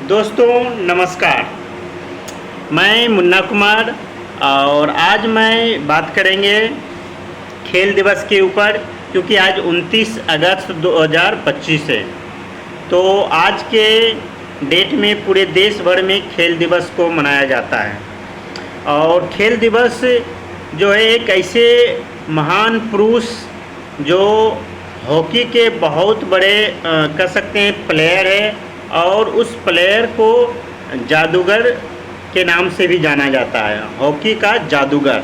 दोस्तों नमस्कार। मैं मुन्ना कुमार और आज मैं बात करेंगे खेल दिवस के ऊपर, क्योंकि आज 29 अगस्त 2025 है। तो आज के डेट में पूरे देश भर में खेल दिवस को मनाया जाता है। और खेल दिवस जो है एक ऐसे महान पुरुष जो हॉकी के बहुत बड़े कह सकते हैं प्लेयर है, और उस प्लेयर को जादूगर के नाम से भी जाना जाता है, हॉकी का जादूगर।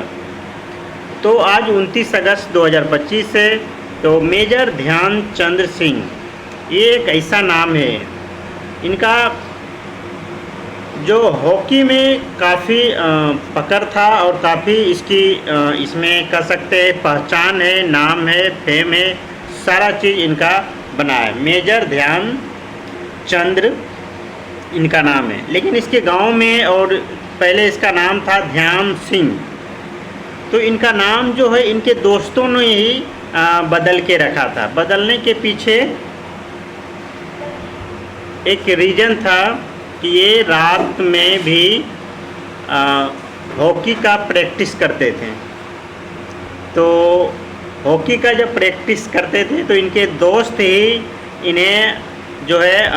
तो आज 29 अगस्त 2025 है। तो मेजर ध्यानचंद सिंह ये एक ऐसा नाम है, इनका जो हॉकी में काफ़ी पकड़ था और काफ़ी इसकी इसमें कह सकते हैं पहचान है, नाम है, फेम है, सारा चीज़ इनका बना है। मेजर ध्यानचंद इनका नाम है, लेकिन इसके गांव में और पहले इसका नाम था ध्यान सिंह। तो इनका नाम जो है इनके दोस्तों ने ही बदल के रखा था। बदलने के पीछे एक रीज़न था कि ये रात में भी हॉकी का प्रैक्टिस करते थे। तो हॉकी का जब प्रैक्टिस करते थे तो इनके दोस्त ही इन्हें जो है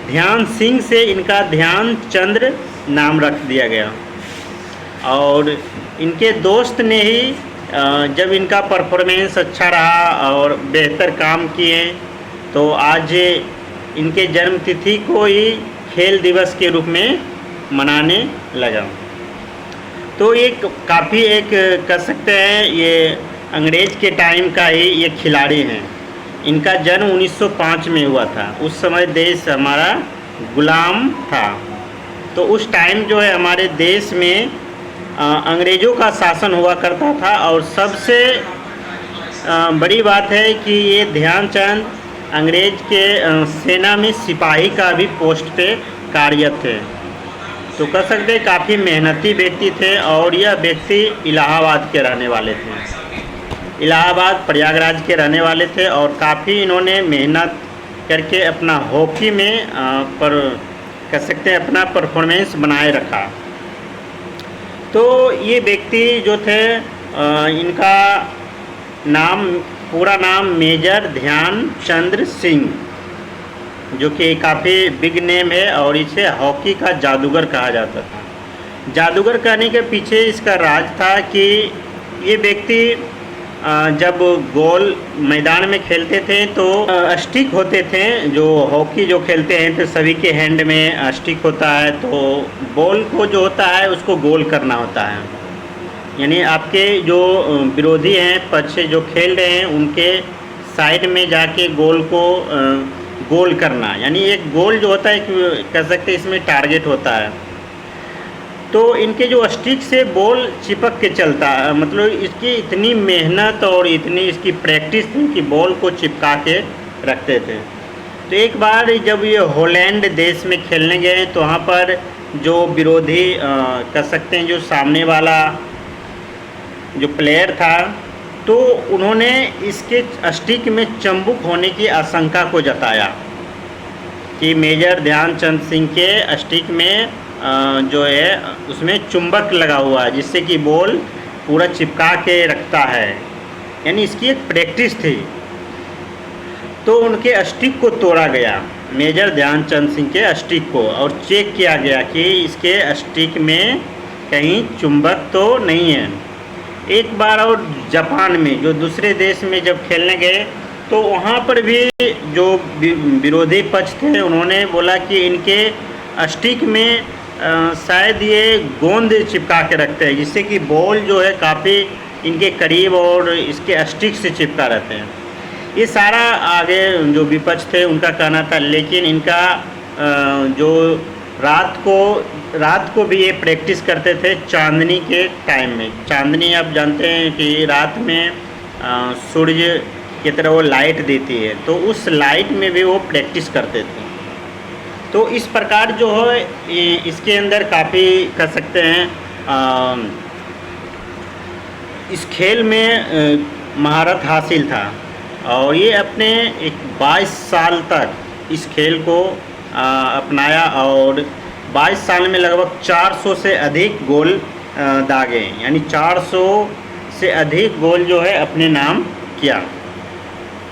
ध्यान सिंह से इनका ध्यानचंद नाम रख दिया गया। और इनके दोस्त ने ही जब इनका परफॉर्मेंस अच्छा रहा और बेहतर काम किए तो आज इनके जन्म तिथि को ही खेल दिवस के रूप में मनाने लगा। तो ये काफ़ी एक कह सकते हैं ये अंग्रेज़ के टाइम का ही ये खिलाड़ी हैं। इनका जन्म 1905 में हुआ था। उस समय देश हमारा गुलाम था। तो उस टाइम जो है हमारे देश में अंग्रेज़ों का शासन हुआ करता था। और सबसे बड़ी बात है कि ये ध्यानचंद अंग्रेज़ के सेना में सिपाही का भी पोस्ट पे कार्यरत थे। तो कह सकते काफ़ी मेहनती व्यक्ति थे। और यह व्यक्ति इलाहाबाद के रहने वाले थे, इलाहाबाद प्रयागराज के रहने वाले थे। और काफ़ी इन्होंने मेहनत करके अपना हॉकी में पर कह सकते हैं अपना परफॉर्मेंस बनाए रखा। तो ये व्यक्ति जो थे इनका नाम पूरा नाम मेजर ध्यानचंद सिंह, जो कि काफ़ी बिग नेम है और इसे हॉकी का जादूगर कहा जाता था। जादूगर कहने के पीछे इसका राज था कि ये व्यक्ति जब गोल मैदान में खेलते थे तो स्टिक होते थे। जो हॉकी जो खेलते हैं तो सभी के हैंड में स्टिक होता है। तो बॉल को जो होता है उसको गोल करना होता है, यानी आपके जो विरोधी हैं पक्ष जो खेल रहे हैं उनके साइड में जाके गोल को गोल करना, यानी एक गोल जो होता है कह सकते हैं इसमें टारगेट होता है। तो इनके जो स्टिक से बॉल चिपक के चलता है, मतलब इसकी इतनी मेहनत और इतनी इसकी प्रैक्टिस थी कि बॉल को चिपका के रखते थे। तो एक बार जब ये हॉलैंड देश में खेलने गए तो वहाँ पर जो विरोधी कह सकते हैं जो सामने वाला जो प्लेयर था, तो उन्होंने इसके स्टिक में चंबुक होने की आशंका को जताया कि मेजर ध्यानचंद सिंह के स्टिक में जो है उसमें चुंबक लगा हुआ है जिससे कि बॉल पूरा चिपका के रखता है, यानी इसकी एक प्रैक्टिस थी। तो उनके स्टिक को तोड़ा गया, मेजर ध्यानचंद सिंह के स्टिक को, और चेक किया गया कि इसके स्टिक में कहीं चुंबक तो नहीं है। एक बार और जापान में जो दूसरे देश में जब खेलने गए तो वहाँ पर भी जो विरोधी पक्ष थे उन्होंने बोला कि इनके स्टिक में शायद ये गोंद चिपका के रखते हैं जिससे कि बॉल जो है काफ़ी इनके करीब और इसके स्टिक से चिपका रहते हैं। ये सारा आगे जो विपक्ष थे उनका कहना था, लेकिन इनका जो रात को भी ये प्रैक्टिस करते थे चांदनी के टाइम में। चांदनी आप जानते हैं कि रात में सूर्य की तरह वो लाइट देती है, तो उस लाइट में भी वो प्रैक्टिस करते थे। तो इस प्रकार जो है इसके अंदर काफ़ी कह सकते हैं इस खेल में महारत हासिल था। और ये अपने एक 22 साल तक इस खेल को अपनाया और 22 साल में लगभग 400 से अधिक गोल दागे, यानी 400 से अधिक गोल जो है अपने नाम किया।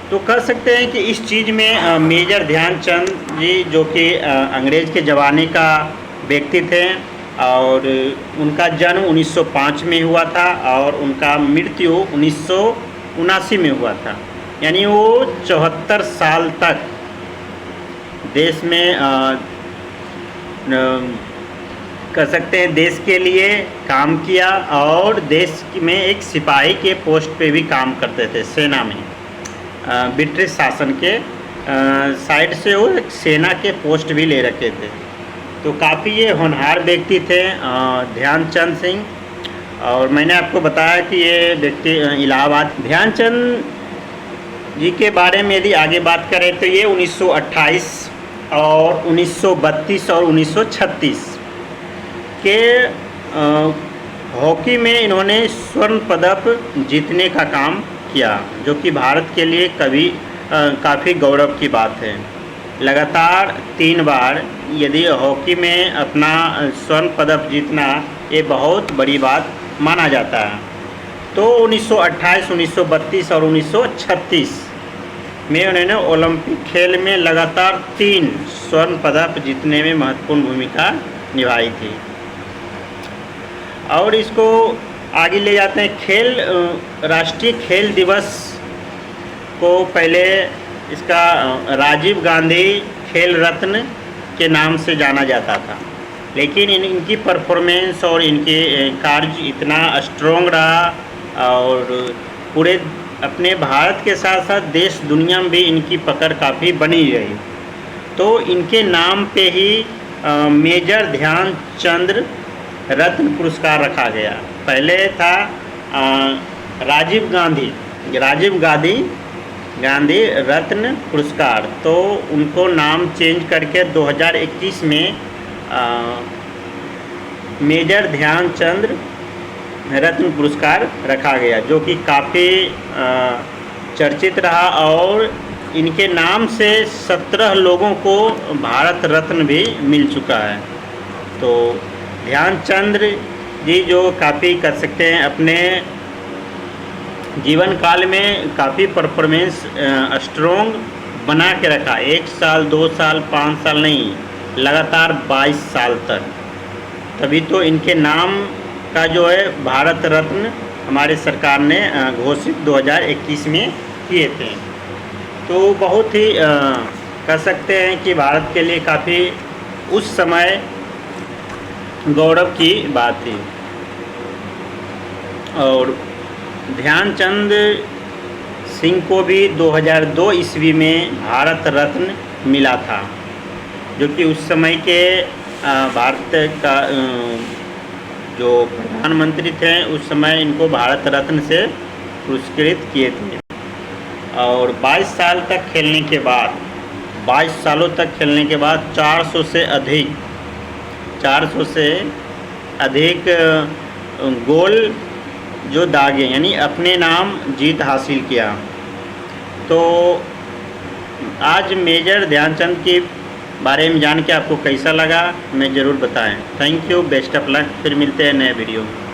तो कह सकते हैं कि इस चीज़ में मेजर ध्यानचंद जी, जो कि अंग्रेज़ के ज़माने का व्यक्ति थे, और उनका जन्म 1905 में हुआ था और उनका मृत्यु 1979 में हुआ था। यानी वो 74 साल तक देश में कह सकते हैं देश के लिए काम किया, और देश में एक सिपाही के पोस्ट पे भी काम करते थे सेना में। ब्रिटिश शासन के साइड से वो एक सेना के पोस्ट भी ले रखे थे। तो काफ़ी ये होनहार व्यक्ति थे ध्यानचंद सिंह। और मैंने आपको बताया कि ये व्यक्ति इलाहाबाद। ध्यानचंद जी के बारे में यदि आगे बात करें तो ये 1928 और 1932 और 1936 के हॉकी में इन्होंने स्वर्ण पदक जीतने का काम किया, जो कि भारत के लिए काफ़ी गौरव की बात है। लगातार 3 बार यदि हॉकी में अपना स्वर्ण पदक जीतना ये बहुत बड़ी बात माना जाता है। तो 1928, 1932 और 1936 में उन्होंने ओलंपिक खेल में लगातार 3 स्वर्ण पदक जीतने में महत्वपूर्ण भूमिका निभाई थी। और इसको आगे ले जाते हैं। राष्ट्रीय खेल दिवस को पहले इसका राजीव गांधी खेल रत्न के नाम से जाना जाता था, लेकिन इनकी परफॉर्मेंस और इनके कार्य इतना स्ट्रॉन्ग रहा और पूरे अपने भारत के साथ साथ देश दुनिया में भी इनकी पकड़ काफ़ी बनी रही। तो इनके नाम पे ही मेजर ध्यानचंद रत्न पुरस्कार रखा गया। पहले था राजीव गांधी रत्न पुरस्कार, तो उनको नाम चेंज करके 2021 में मेजर ध्यानचंद रत्न पुरस्कार रखा गया, जो कि काफ़ी चर्चित रहा। और इनके नाम से 17 लोगों को भारत रत्न भी मिल चुका है। तो ध्यानचंद जी जो काफ़ी कर सकते हैं अपने जीवन काल में काफ़ी परफॉर्मेंस स्ट्रॉन्ग बना के रखा। 1 साल, 2 साल, 5 साल नहीं, लगातार 22 साल तक। तभी तो इनके नाम का जो है भारत रत्न हमारे सरकार ने घोषित 2021 में किए थे। तो बहुत ही कह सकते हैं कि भारत के लिए काफ़ी उस समय गौरव की बात थी। और ध्यानचंद सिंह को भी 2002 ईस्वी में भारत रत्न मिला था, जो कि उस समय के भारत का जो प्रधानमंत्री थे उस समय इनको भारत रत्न से पुरस्कृत किए थे। और 22 साल तक खेलने के बाद 22 सालों तक खेलने के बाद 400 से अधिक गोल जो दागे, यानी अपने नाम जीत हासिल किया। तो आज मेजर ध्यानचंद के बारे में जान के आपको कैसा लगा, मैं ज़रूर बताएं। Thank you, best of luck. फिर मिलते हैं नए वीडियो में।